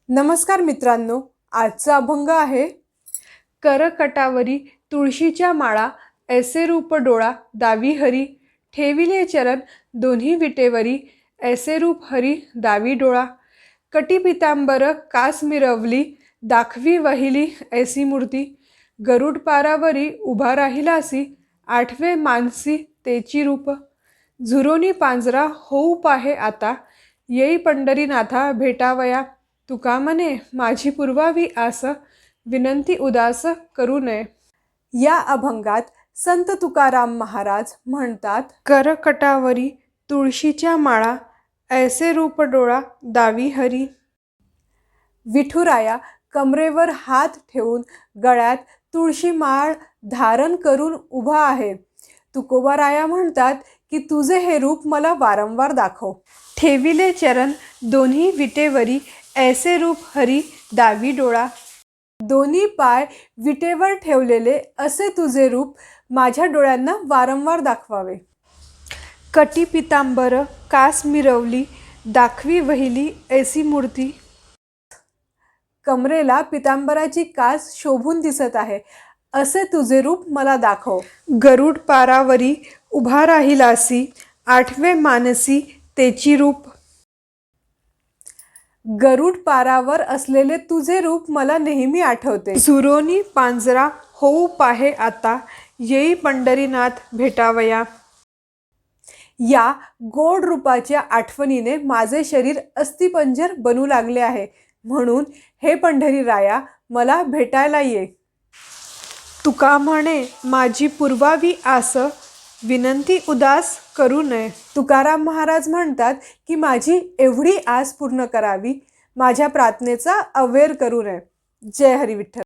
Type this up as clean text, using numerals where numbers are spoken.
नमस्कार मित्रांनो, आजचा अभंग आहे करकटावरी तुळशीच्या माळा, ऐसे रूप डोळा दावी हरी, ठेविले चरण दोन्ही विटेवरी, ऐसे रूप हरी दावी डोळा, कटी पितांबर कास मिरवली, दाखवी वहिली ऐसी मूर्ती, गरुड पारावरी उभा राहिलासी, आठवे मानसी तेची रूप, झुरोनी पांजरा होऊ पाहे आता, येई पंढरीनाथा भेटावया, तुका म्हणे माझी पुरवावी आस, विनंती उदास करू नये। या अभंगात संत तुकाराम महाराज म्हणतात, करकटावरी तुळशीच्या माळा, ऐसे रूप डोळा दावी हरी। विठुराया कमरेवर हात ठेवून गळ्यात तुळशी माळ धारण करून उभा आहे। तुकोबाराया म्हणतात की तुझे हे रूप मला वारंवार दाखव। ठेविले चरण दोन्ही विटेवरी, ऐसे रूप हरी दावी डोळा। दोन्ही पाय विटेवर ठेवलेले असे तुझे रूप माझ्या डोळ्यांना वारंवार दाखवावे। कटी पितांबर कास मिरवली, दाखवी वहिली ऐसी मूर्ती। कमरेला पितांबराची कास शोभून दिसत आहे असे तुझे रूप मला दाखव। गरुड पारावरी उभा राहिलासी, आठवे मानसी तेची रूप। गरुड पारावर असलेले तुझे रूप मला नेहमी आठवते। झुरोनी पांजरा होऊ पाहे आता, येई पंढरीनाथ भेटावया। या गोड रूपाच्या आठवणीने माझे शरीर अस्थिपंजर बनू लागले आहे, म्हणून हे पंढरीराया मला भेटायला ये। तुका म्हणे माझी पुरवावी आस, विनंती उदास करू नये। तुकाराम महाराज म्हणतात की माझी एवढी आस पूर्ण करावी, माझ्या प्रार्थनेचा अवेर करू नये। जय हरी विठ्ठल।